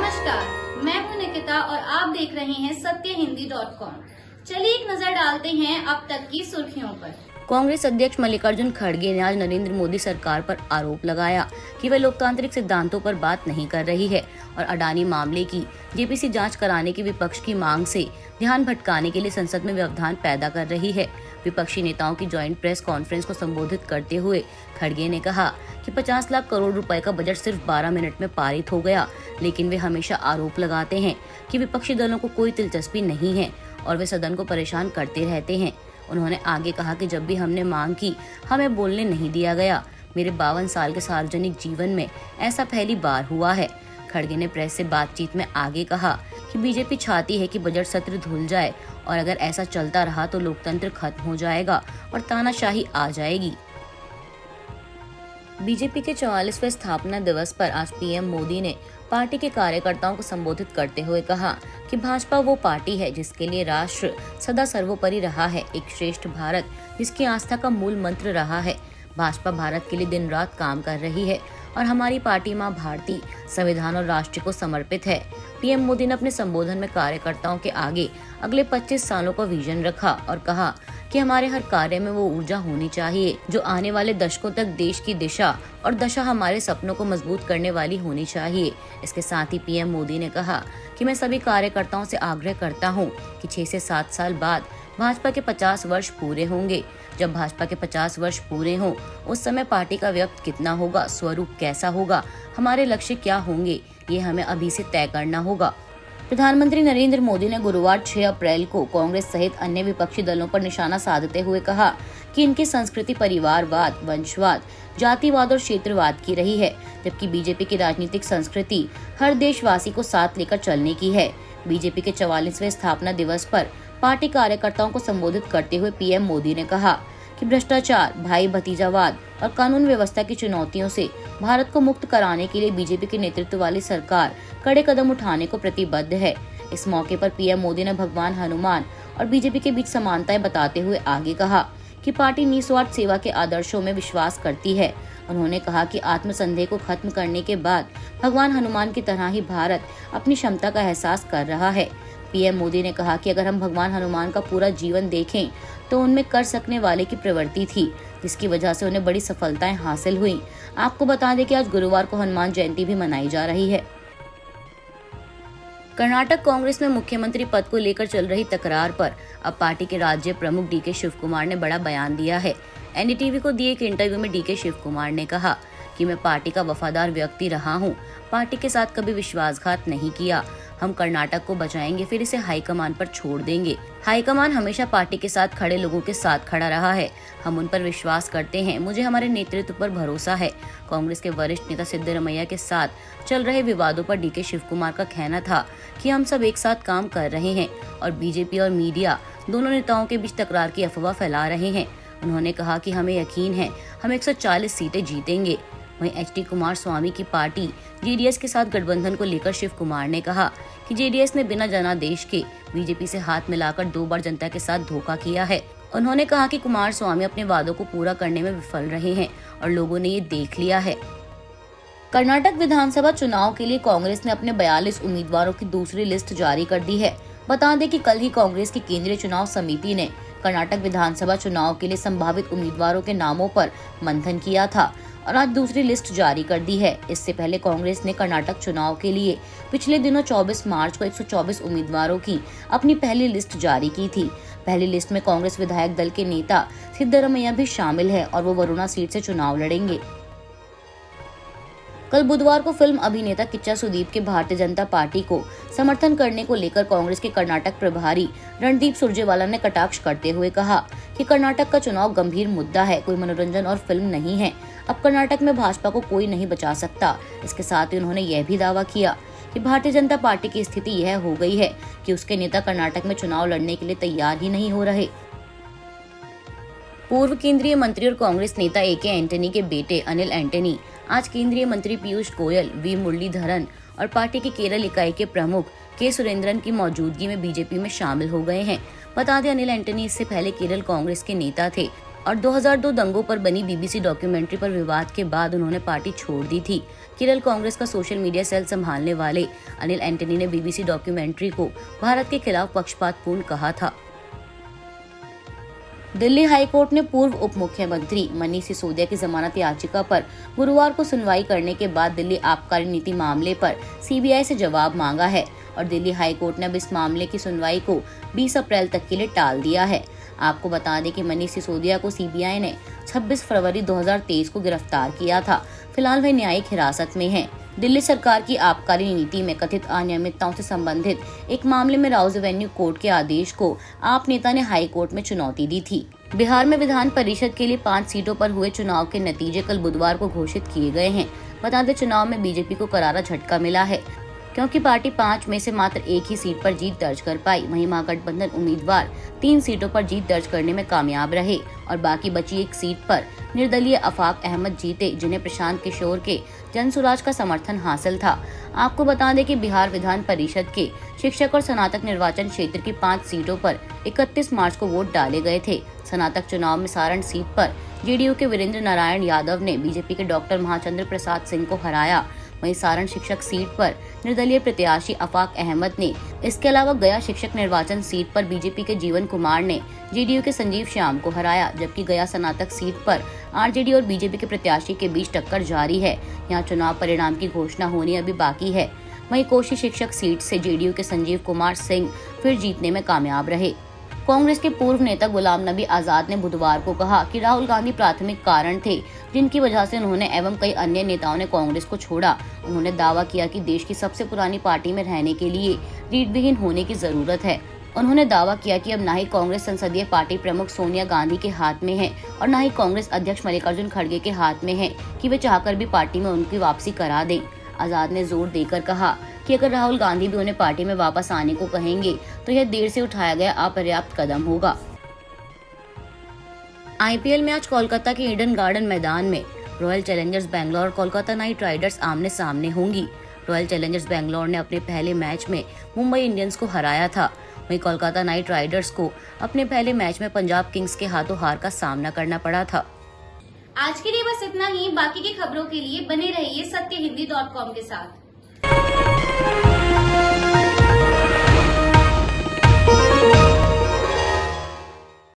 नमस्कार, मैं हूं निकिता और आप देख रहे हैं सत्यहिंदी.com। चलिए एक नजर डालते हैं अब तक की सुर्खियों पर। कांग्रेस अध्यक्ष मल्लिकार्जुन खड़गे ने आज नरेंद्र मोदी सरकार पर आरोप लगाया कि वह लोकतांत्रिक सिद्धांतों पर बात नहीं कर रही है और अडानी मामले की जेपीसी जांच कराने की विपक्ष की मांग से ध्यान भटकाने के लिए संसद में व्यवधान पैदा कर रही है। विपक्षी नेताओं की ज्वाइंट प्रेस कॉन्फ्रेंस को संबोधित करते हुए खड़गे ने कहा कि 50 लाख करोड़ रुपए का बजट सिर्फ 12 मिनट में पारित हो गया, लेकिन वे हमेशा आरोप लगाते हैं कि विपक्षी दलों को कोई दिलचस्पी नहीं है और वे सदन को परेशान करते रहते हैं। उन्होंने आगे कहा कि जब भी हमने मांग की, हमें बोलने नहीं दिया गया। मेरे 52 साल के सार्वजनिक जीवन में ऐसा पहली बार हुआ है। खड़गे ने प्रेस से बातचीत में आगे कहा कि बीजेपी चाहती है कि बजट सत्र धुल जाए और अगर ऐसा चलता रहा तो लोकतंत्र खत्म हो जाएगा और तानाशाही आ जाएगी। बीजेपी के 44वें स्थापना दिवस पर आज पीएम मोदी ने पार्टी के कार्यकर्ताओं को संबोधित करते हुए कहा कि भाजपा वो पार्टी है जिसके लिए राष्ट्र सदा सर्वोपरि रहा है, एक श्रेष्ठ भारत जिसकी आस्था का मूल मंत्र रहा है। भाजपा भारत के लिए दिन रात काम कर रही है और हमारी पार्टी मां भारती संविधान और राष्ट्र को समर्पित है। पीएम मोदी ने अपने संबोधन में कार्यकर्ताओं के आगे अगले 25 सालों का विजन रखा और कहा कि हमारे हर कार्य में वो ऊर्जा होनी चाहिए जो आने वाले दशकों तक देश की दिशा और दशा हमारे सपनों को मजबूत करने वाली होनी चाहिए। इसके साथ ही पीएम मोदी ने कहा कि मैं सभी कार्यकर्ताओं से आग्रह करता हूं कि 6 से 7 साल बाद भाजपा के 50 वर्ष पूरे होंगे। जब भाजपा के 50 वर्ष पूरे हों, उस समय पार्टी का व्यक्ति कितना होगा, स्वरूप कैसा होगा, हमारे लक्ष्य क्या होंगे, ये हमें अभी से तय करना होगा। प्रधानमंत्री नरेंद्र मोदी ने गुरुवार 6 अप्रैल को कांग्रेस सहित अन्य विपक्षी दलों पर निशाना साधते हुए कहा कि इनकी संस्कृति परिवारवाद, वंशवाद, जातिवाद और क्षेत्रवाद की रही है, जबकि बीजेपी की राजनीतिक संस्कृति हर देशवासी को साथ लेकर चलने की है। बीजेपी के 44वें स्थापना दिवस पर पार्टी कार्यकर्ताओं को संबोधित करते हुए पीएम मोदी ने कहा कि भ्रष्टाचार, भाई भतीजावाद और कानून व्यवस्था की चुनौतियों से भारत को मुक्त कराने के लिए बीजेपी के नेतृत्व वाली सरकार कड़े कदम उठाने को प्रतिबद्ध है। इस मौके पर पीएम मोदी ने भगवान हनुमान और बीजेपी के बीच समानताएं बताते हुए आगे कहा कि पार्टी निस्वार्थ सेवा के आदर्शों में विश्वास करती है। उन्होंने कहा कि आत्मसंदेह को खत्म करने के बाद भगवान हनुमान की तरह ही भारत अपनी क्षमता का एहसास कर रहा है। पीएम मोदी ने कहा कि अगर हम भगवान हनुमान का पूरा जीवन देखें तो उनमें कर सकने वाले की प्रवृत्ति थी, जिसकी वजह से उन्हें बड़ी सफलताएं हासिल हुई। आपको बता दें कि आज गुरुवार को हनुमान जयंती भी मनाई जा रही है। कर्नाटक कांग्रेस में मुख्यमंत्री पद को लेकर चल रही तकरार पर अब पार्टी के राज्य प्रमुख डीके शिव कुमार ने बड़ा बयान दिया है। एनडीटीवी को दिए एक इंटरव्यू में डीके शिव कुमार ने कहा कि मैं पार्टी का वफादार व्यक्ति रहा हूं, पार्टी के साथ कभी विश्वासघात नहीं किया। हम कर्नाटक को बचाएंगे, फिर इसे हाईकमान पर छोड़ देंगे। हाईकमान हमेशा पार्टी के साथ खड़े लोगों के साथ खड़ा रहा है, हम उन पर विश्वास करते हैं, मुझे हमारे नेतृत्व पर भरोसा है। कांग्रेस के वरिष्ठ नेता सिद्धरमैया के साथ चल रहे विवादों पर डीके शिव कुमार का कहना था कि हम सब एक साथ काम कर रहे हैं और बीजेपी और मीडिया दोनों नेताओं के बीच तकरार की अफवाह फैला रहे हैं। उन्होंने कहा कि हमें यकीन है हम 140 सीटें जीतेंगे। वहीं एचडी कुमारस्वामी की पार्टी जेडीएस के साथ गठबंधन को लेकर शिव कुमार ने कहा कि जेडीएस ने बिना जनादेश के बीजेपी से हाथ मिलाकर 2 बार जनता के साथ धोखा किया है। उन्होंने कहा कि कुमारस्वामी अपने वादों को पूरा करने में विफल रहे हैं और लोगों ने ये देख लिया है। कर्नाटक विधानसभा चुनाव के लिए कांग्रेस ने अपने 42 उम्मीदवारों की दूसरी लिस्ट जारी कर दी है। बता दें कि कल ही कांग्रेस की केंद्रीय चुनाव समिति ने कर्नाटक विधानसभा चुनाव के लिए संभावित उम्मीदवारों के नामों पर मंथन किया था और आज दूसरी लिस्ट जारी कर दी है। इससे पहले कांग्रेस ने कर्नाटक चुनाव के लिए पिछले दिनों 24 मार्च को 124 उम्मीदवारों की अपनी पहली लिस्ट जारी की थी। पहली लिस्ट में कांग्रेस विधायक दल के नेता सिद्धरमैया भी शामिल है और वो वरुणा सीट से चुनाव लड़ेंगे। कल बुधवार को फिल्म अभिनेता किच्चा सुदीप के भारतीय जनता पार्टी को समर्थन करने को लेकर कांग्रेस के कर्नाटक प्रभारी रणदीप सुरजेवाला ने कटाक्ष करते हुए कहा कि कर्नाटक का चुनाव गंभीर मुद्दा है, कोई मनोरंजन और फिल्म नहीं है। अब कर्नाटक में भाजपा को कोई नहीं बचा सकता। इसके साथ ही उन्होंने यह भी दावा किया कि भारतीय जनता पार्टी की स्थिति यह हो गई है कि उसके नेता कर्नाटक में चुनाव लड़ने के लिए तैयार ही नहीं हो रहे। पूर्व केंद्रीय मंत्री और कांग्रेस नेता एके एंटनी के बेटे अनिल एंटनी आज केंद्रीय मंत्री पीयूष गोयल, वी मुरलीधरन और पार्टी की केरल इकाई के प्रमुख के सुरेंद्रन की मौजूदगी में बीजेपी में शामिल हो गए हैं। बता दें अनिल एंटनी इससे पहले केरल कांग्रेस के नेता थे और 2002 दंगों पर बनी बीबीसी डॉक्यूमेंट्री पर विवाद के बाद उन्होंने पार्टी छोड़ दी थी। केरल कांग्रेस का सोशल मीडिया सेल संभालने वाले अनिल एंटनी ने बीबीसी डॉक्यूमेंट्री को भारत के खिलाफ पक्षपातपूर्ण कहा था। दिल्ली हाईकोर्ट ने पूर्व उप मुख्यमंत्री मनीष सिसोदिया की जमानत याचिका पर गुरुवार को सुनवाई करने के बाद दिल्ली आबकारी नीति मामले पर सीबीआई से जवाब मांगा है और दिल्ली हाईकोर्ट ने अब इस मामले की सुनवाई को 20 अप्रैल तक के लिए टाल दिया है। आपको बता दें कि मनीष सिसोदिया को सीबीआई ने 26 फरवरी 2023 को गिरफ्तार किया था। फिलहाल वे न्यायिक हिरासत में हैं। दिल्ली सरकार की आबकारी नीति में कथित अनियमितताओं से संबंधित एक मामले में राउज एवेन्यू कोर्ट के आदेश को आप नेता ने हाई कोर्ट में चुनौती दी थी। बिहार में विधान परिषद के लिए 5 सीटों पर हुए चुनाव के नतीजे कल बुधवार को घोषित किए गए हैं। बता दें, चुनाव में बीजेपी को करारा झटका मिला है क्योंकि पार्टी 5 में से मात्र एक ही सीट पर जीत दर्ज कर पाई। वहीं महागठबंधन उम्मीदवार 3 सीटों पर जीत दर्ज करने में कामयाब रहे और बाकी बची एक सीट पर निर्दलीय आफाक अहमद जीते, जिन्हें प्रशांत किशोर के जनसुराज का समर्थन हासिल था। आपको बता दें कि बिहार विधान परिषद के शिक्षक और स्नातक निर्वाचन क्षेत्र की 5 सीटों पर 31 मार्च को वोट डाले गए थे। स्नातक चुनाव में सारण सीट पर जेडीयू के वीरेंद्र नारायण यादव ने बीजेपी के डॉक्टर महाचंद्र प्रसाद सिंह को हराया। वहीं सारण शिक्षक सीट पर निर्दलीय प्रत्याशी आफाक अहमद ने, इसके अलावा गया शिक्षक निर्वाचन सीट पर बीजेपी के जीवन कुमार ने जेडीयू के संजीव श्याम को हराया, जबकि गया स्नातक सीट पर आरजेडी और बीजेपी के प्रत्याशी के बीच टक्कर जारी है। यहाँ चुनाव परिणाम की घोषणा होनी अभी बाकी है। वहीं कोशी शिक्षक सीट से जेडीयू के संजीव कुमार सिंह फिर जीतने में कामयाब रहे। कांग्रेस के पूर्व नेता गुलाम नबी आजाद ने बुधवार को कहा कि राहुल गांधी प्राथमिक कारण थे जिनकी वजह से उन्होंने एवं कई अन्य नेताओं ने कांग्रेस को छोड़ा। उन्होंने दावा किया कि देश की सबसे पुरानी पार्टी में रहने के लिए रीढ़ विहीन होने की जरूरत है। उन्होंने दावा किया कि अब न ही कांग्रेस संसदीय पार्टी प्रमुख सोनिया गांधी के हाथ में है और न ही कांग्रेस अध्यक्ष मल्लिकार्जुन खड़गे के हाथ में है कि वे चाहकर भी पार्टी में उनकी वापसी करा दें। आजाद ने जोर देकर कहा कि अगर राहुल गांधी भी उन्हें पार्टी में वापस आने को कहेंगे तो यह देर से उठाया गया अपर्याप्त कदम होगा। आईपीएल में आज कोलकाता के ईडन गार्डन मैदान में रॉयल चैलेंजर्स बैंगलोर और कोलकाता नाइट राइडर्स आमने सामने होंगी। रॉयल चैलेंजर्स बैंगलोर ने अपने पहले मैच में मुंबई इंडियंस को हराया था। वहीं कोलकाता नाइट राइडर्स को अपने पहले मैच में पंजाब किंग्स के हाथों हार का सामना करना पड़ा था। आज के लिए बस इतना ही। बाकी की खबरों के लिए बने रहिए सत्यहिंदी.com के साथ।